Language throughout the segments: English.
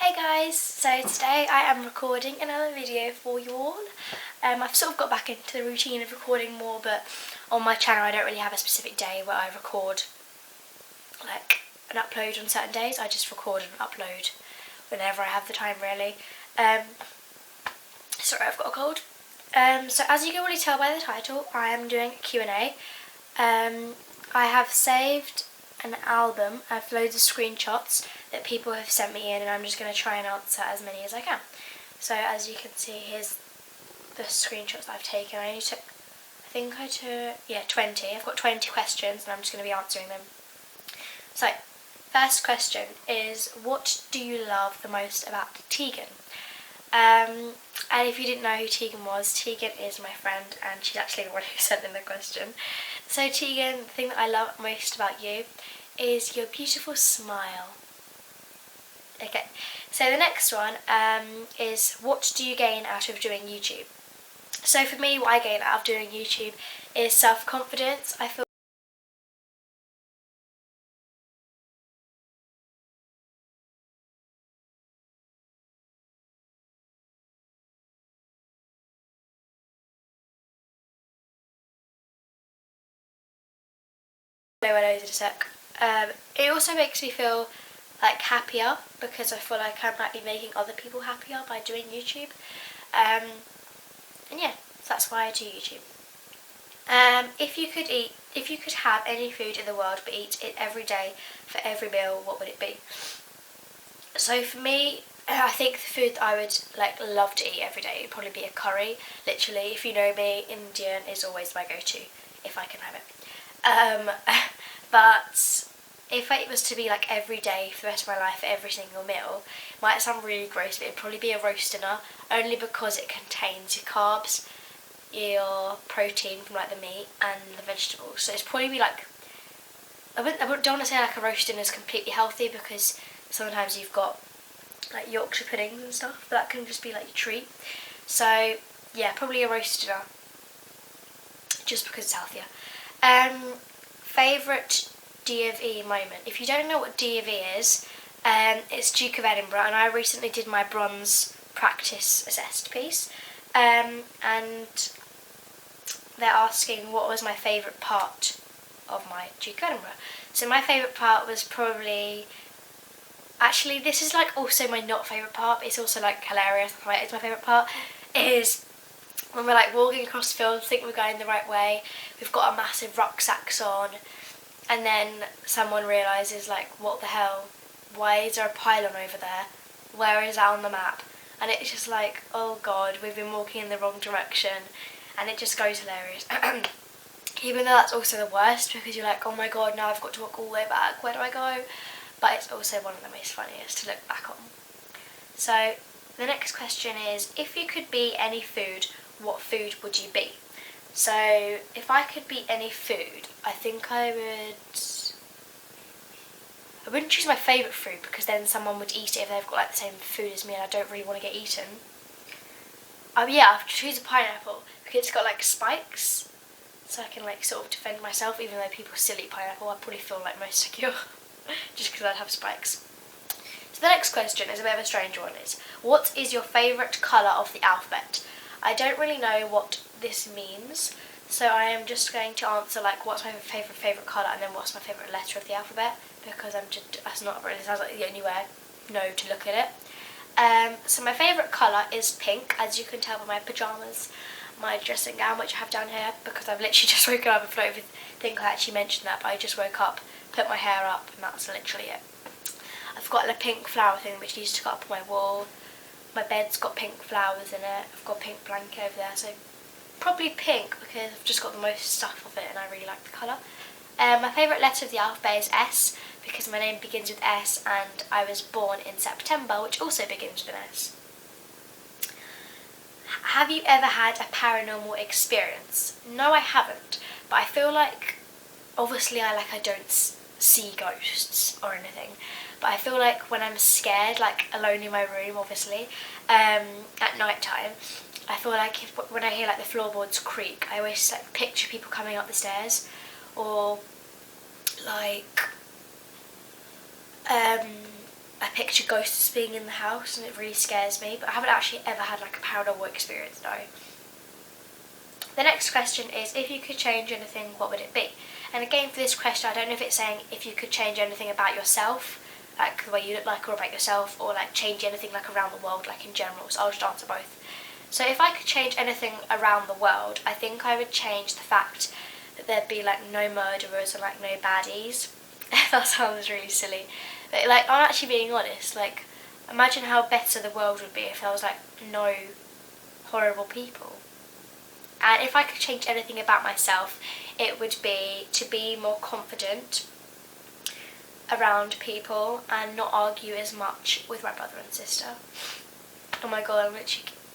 Hey guys, so today I am recording another video for you all. I've sort of got back into the routine of recording more, but on my channel I don't really have a specific day where I record like an upload on certain days. I just record and upload whenever I have the time really. Sorry, I've got a cold. So as you can already tell by the title, I am doing a Q&A. I have saved an album of loads of screenshots that people have sent me in, and I'm just going to try and answer as many as I can. So as you can see, here's the screenshots that I've taken. I only took, 20. I've got 20 questions and I'm just going to be answering them. So, first question is, what do you love the most about Tegan? And if you didn't know who Tegan was, Tegan is my friend and she's actually the one who sent in the question. So Tegan, the thing that I love most about you is your beautiful smile. Okay, so the next one is, what do you gain out of doing YouTube? So for me, what I gain out of doing YouTube is self-confidence. I feel it also makes me feel like happier, because I feel like I might be making other people happier by doing YouTube. And yeah, that's why I do YouTube. If you could have any food in the world but eat it every day for every meal, what would it be? So for me, I think the food that I would love to eat every day would probably be a curry. Literally, if you know me, Indian is always my go-to if I can have it. But if it was to be every day for the rest of my life, every single meal, it might sound really gross, but it'd probably be a roast dinner, only because it contains your carbs, your protein from the meat and the vegetables. So it's probably I don't want to say a roast dinner is completely healthy, because sometimes you've got Yorkshire puddings and stuff, but that can just be your treat. So yeah, probably a roast dinner, just because it's healthier. Favourite D of E moment. If you don't know what D of E is, it's Duke of Edinburgh, and I recently did my bronze practice assessed piece, and they're asking what was my favourite part of my Duke of Edinburgh. So my favourite part was probably, actually this is also my not favourite part, but it's also hilarious. It's my favourite part is when we're walking across the field, think we're going the right way, we've got our massive rucksacks on, and then someone realises what the hell, why is there a pylon over there, where is that on the map? And it's just oh god, we've been walking in the wrong direction, and it just goes hilarious. Even though that's also the worst, because you're oh my god, now I've got to walk all the way back, where do I go? But it's also one of the most funniest to look back on. So the next question is, if you could be any food, what food would you be? So if I could be any food, I think I wouldn't choose my favourite food, because then someone would eat it if they've got the same food as me and I don't really want to get eaten. Yeah, I'll choose a pineapple, because it's got spikes, so I can sort of defend myself. Even though people still eat pineapple, I probably feel most secure just because I'd have spikes. So the next question is a bit of a strange one. Is, what is your favourite colour of the alphabet? I don't really know what this means, so I am just going to answer what's my favourite colour, and then what's my favourite letter of the alphabet, because that's not really, sounds like the only way I know to look at it. So my favourite colour is pink, as you can tell by my pyjamas, my dressing gown, which I have down here, because I've literally just woken up. I think I actually mentioned that, but I just woke up, put my hair up, and that's literally it. I've got a pink flower thing which needs to go up on my wall. My bed's got pink flowers in it. I've got a pink blanket over there, so probably pink, because I've just got the most stuff of it and I really like the colour. My favourite letter of the alphabet is S, because my name begins with S and I was born in September, which also begins with an S. Have you ever had a paranormal experience? No, I haven't, but I feel obviously I don't see ghosts or anything, but I feel when I'm scared, alone in my room, obviously, at night time, I feel when I hear the floorboards creak, I always picture people coming up the stairs, or I picture ghosts being in the house and it really scares me, but I haven't actually ever had like a paranormal experience, no. The next question is, if you could change anything, what would it be? And again, for this question, I don't know if it's saying if you could change anything about yourself, like the way you look like, or about yourself, or like change anything like around the world, like in general. So I'll just answer both. So if I could change anything around the world, I think I would change the fact that there'd be like no murderers and like no baddies. That sounds really silly, but like I'm actually being honest. Like, imagine how better the world would be if there was like no horrible people. And if I could change anything about myself, it would be to be more confident around people and not argue as much with my brother and sister. Oh my god,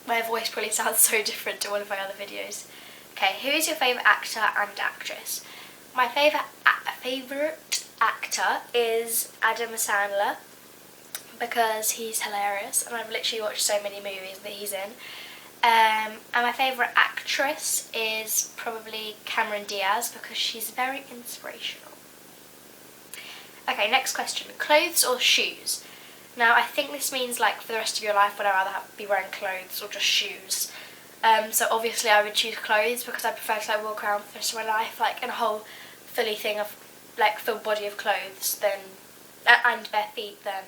my voice probably sounds so different to one of my other videos. Okay, who is your favourite actor and actress? My favourite actor is Adam Sandler, because he's hilarious and I've literally watched so many movies that he's in. And my favourite actress is probably Cameron Diaz, because she's very inspirational. Okay, next question. Clothes or shoes? Now, I think this means like for the rest of your life, would I rather be wearing clothes or just shoes? So obviously I would choose clothes, because I prefer to like walk around for the rest of my life like in a whole fully thing of like full body of clothes and bare feet than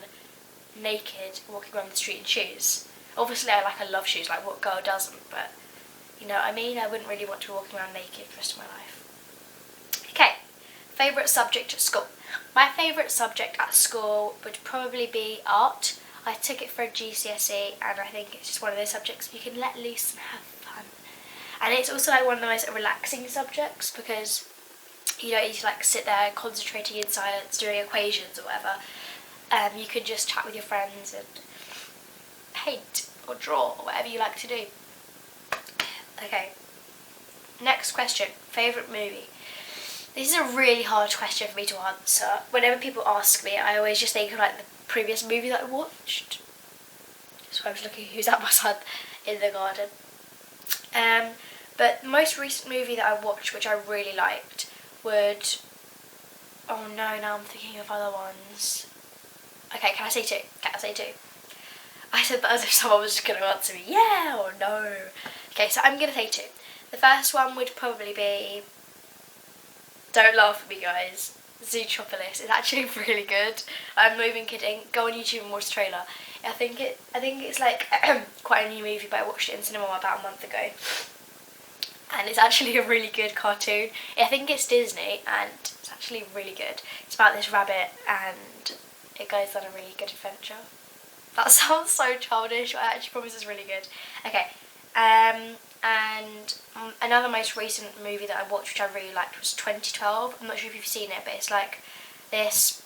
naked walking around the street in shoes. Obviously I love shoes, like what girl doesn't, but you know what I mean, I wouldn't really want to be walking around naked for the rest of my life. Okay, favourite subject at school. My favourite subject at school would probably be art. I took it for a GCSE and I think it's just one of those subjects where you can let loose and have fun. And it's also like one of the most relaxing subjects, because you don't need to like sit there concentrating in silence doing equations or whatever. You can just chat with your friends and paint or draw or whatever you like to do. Okay, next question. Favourite movie? This is a really hard question for me to answer. Whenever people ask me, I always just think of like the previous movie that I watched. So I was looking who's at my son in the garden. But the most recent movie that I watched, which I really liked, would... Oh no, now I'm thinking of other ones. Okay, can I say two? I said that as if someone was just going to answer me, yeah or no. Okay, so I'm going to say two. The first one would probably be... Don't laugh at me, guys. Zootropolis. It's actually really good. I'm not even kidding. Go on YouTube and watch the trailer. I think it's like quite a new movie, but I watched it in cinema about a month ago. And it's actually a really good cartoon. I think it's Disney, and it's actually really good. It's about this rabbit, and it goes on a really good adventure. That sounds so childish, but I actually promise it's really good. Okay, and another most recent movie that I watched which I really liked was 2012. I'm not sure if you've seen it, but it's like this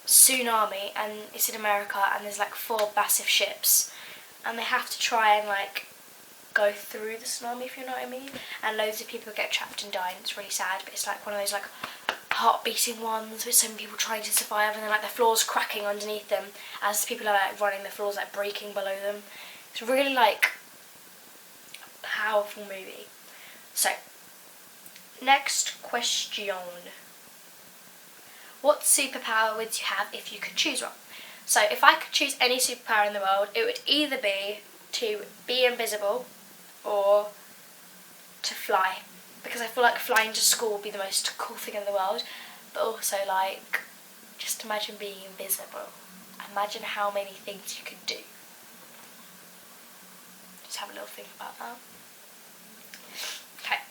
tsunami, and it's in America, and there's like 4 massive ships, and they have to try and like go through the tsunami, if you know what I mean, and loads of people get trapped and die, and it's really sad, but it's like one of those like heart-beating ones with some people trying to survive, and then like the floor's cracking underneath them as people are like running, the floor's like breaking below them. It's really like a powerful movie. So, next question. What superpower would you have if you could choose one? So if I could choose any superpower in the world, it would either be to be invisible or to fly, because I feel like flying to school would be the most cool thing in the world, but also like, just imagine being invisible. Imagine how many things you could do. Just have a little think about that. Okay,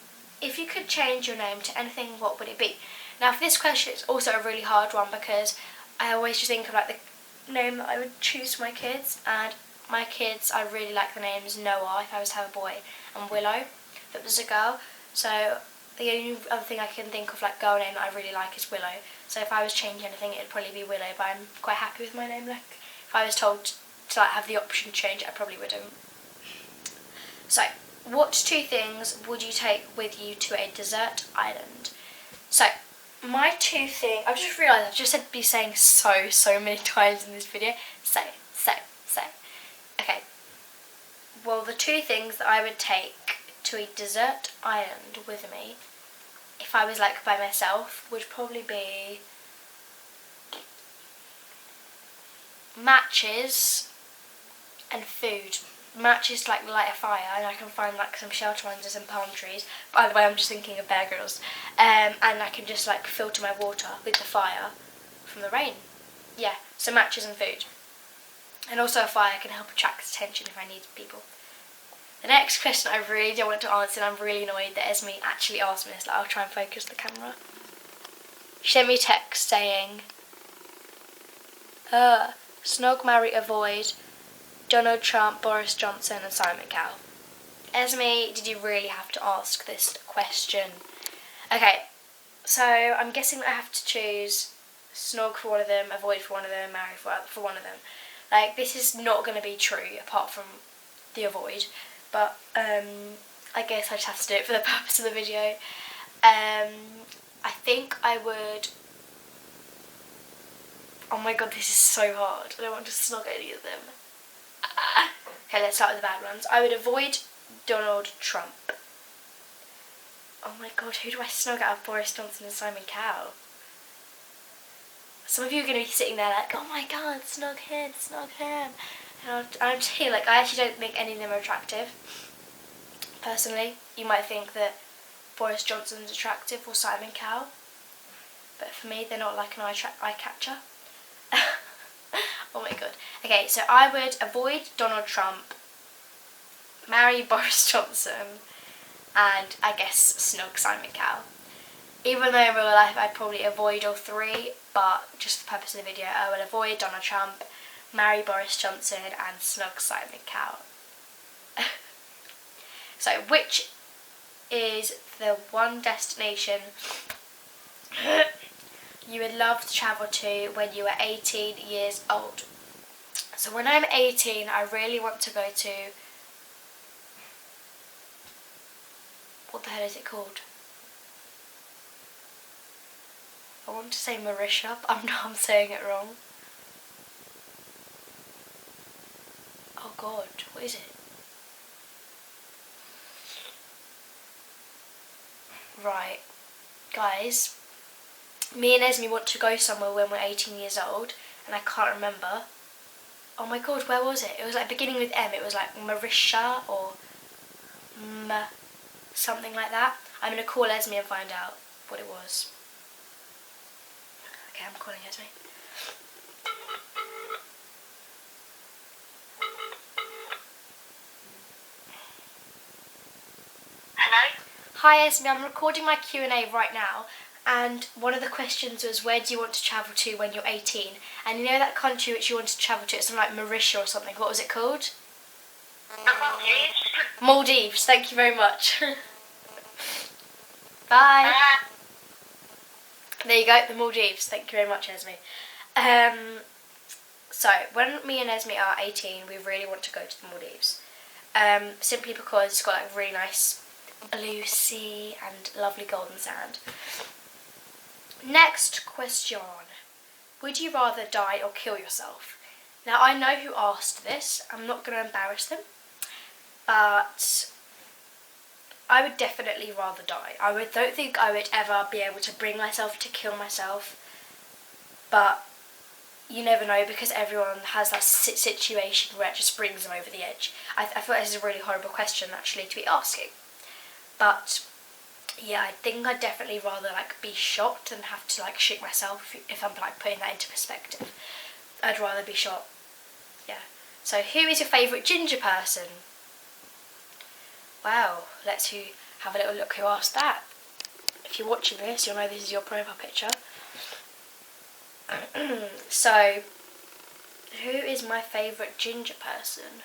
if you could change your name to anything, what would it be? Now for this question, it's also a really hard one, because I always just think of like the name that I would choose for my kids, and my kids, I really like the names Noah if I was to have a boy, and Willow if it was a girl. So the only other thing I can think of like girl name that I really like is Willow. So if I was changing anything, it'd probably be Willow, but I'm quite happy with my name. Like if I was told to like have the option to change it, I probably wouldn't. So what 2 things would you take with you to a desert island? So my 2 things, I've just realised I've just said be saying so many times in this video. Say. Okay. Well, the 2 things that I would take to a desert island with me, if I was like by myself, would probably be matches and food. Matches to like light a fire, and I can find like some shelter under some palm trees. By the way, I'm just thinking of Bear Grylls. And I can just like filter my water with the fire from the rain. Yeah, so matches and food. And also a fire can help attract attention if I need people. The next question I really don't want to answer, and I'm really annoyed that Esme actually asked me this. Like, I'll try and focus the camera. She sent me a text saying, Snog, marry, avoid Donald Trump, Boris Johnson and Simon Cowell. Esme, did you really have to ask this question? Okay, so I'm guessing that I have to choose Snog for one of them, avoid for one of them, marry for one of them. Like, this is not going to be true apart from the avoid, but I guess I just have to do it for the purpose of the video. I think I would... Oh my god, this is so hard. I don't want to snog any of them. Okay, let's start with the bad ones. I would avoid Donald Trump. Oh my god, who do I snog out of Boris Johnson and Simon Cowell? Some of you are going to be sitting there like, oh my god, snog him, snog him. And I'm just here, like, I actually don't think any of them are attractive. Personally, you might think that Boris Johnson's attractive or Simon Cowell. But for me, they're not like an eye catcher. Oh my god. Okay, so I would avoid Donald Trump, marry Boris Johnson, and I guess snog Simon Cowell. Even though in real life I'd probably avoid all three, but just for the purpose of the video, I will avoid Donald Trump, marry Boris Johnson, and snog Simon Cowell. So, which is the one destination you would love to travel to when you are 18 years old? So when I'm 18, I really want to go to... What the hell is it called? I want to say Mauritius, but I'm saying it wrong. Oh god, what is it? Right, guys, me and Esme want to go somewhere when we're 18 years old, and I can't remember. Oh my god, where was it? It was like beginning with M. It was like Mauritius or something like that. I'm going to call Esme and find out what it was. Okay, I'm calling Esme. Hello? Hi Esme, I'm recording my Q&A right now, and one of the questions was, where do you want to travel to when you're 18? And you know that country which you wanted to travel to, it's something like Mauritius or something. What was it called? The Maldives. Maldives, thank you very much. Bye. There you go, the Maldives. Thank you very much, Esme. So, when me and Esme are 18, we really want to go to the Maldives. Simply because it's got like really nice blue sea and lovely golden sand. Next question. Would you rather die or kill yourself? Now, I know who asked this. I'm not going to embarrass them. But I would definitely rather die. Don't think I would ever be able to bring myself to kill myself. But you never know, because everyone has that situation where it just brings them over the edge. I feel like this is a really horrible question actually to be asking. But yeah, I think I'd definitely rather like be shot than have to like shoot myself, if I'm like putting that into perspective. I'd rather be shot. Yeah. So who is your favourite ginger person? Wow, let's have a little look who asked that. If you're watching this, you'll know this is your profile picture. So, who is my favourite ginger person?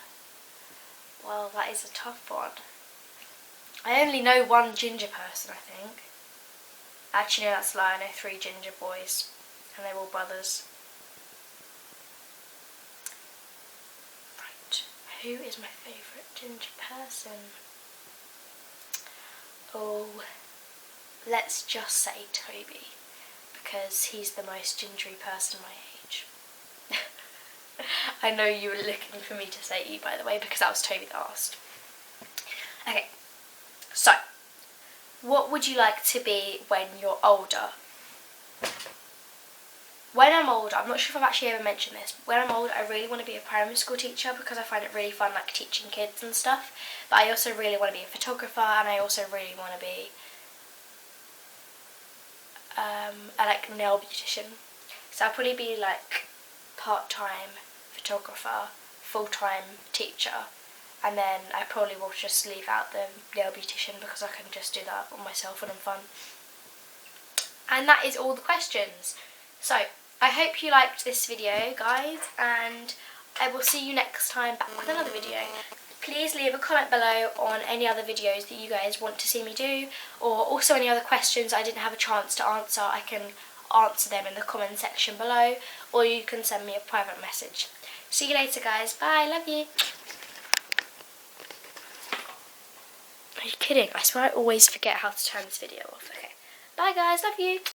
Well, that is a tough one. I only know one ginger person, I think. Actually, no, that's a lie. I know 3 ginger boys, and they're all brothers. Right, who is my favourite ginger person? Oh, let's just say Toby, because he's the most gingery person my age. I know you were looking for me to say you, by the way, because that was Toby that asked. Okay, so, what would you like to be when you're older? when I'm older, I'm not sure if I've actually ever mentioned this, but when I'm older I really want to be a primary school teacher because I find it really fun like teaching kids and stuff. But I also really want to be a photographer, and I also really want to be a like nail beautician. So I'll probably be like part-time photographer, full-time teacher, and then I probably will just leave out the nail beautician because I can just do that on myself when I'm fun. And that is all the questions. So I hope you liked this video, guys, and I will see you next time back with another video. Please leave a comment below on any other videos that you guys want to see me do, or also any other questions I didn't have a chance to answer. I can answer them in the comment section below, or you can send me a private message. See you later, guys. Bye, love you. Are you kidding? I swear I always forget how to turn this video off. Okay. Bye, guys. Love you.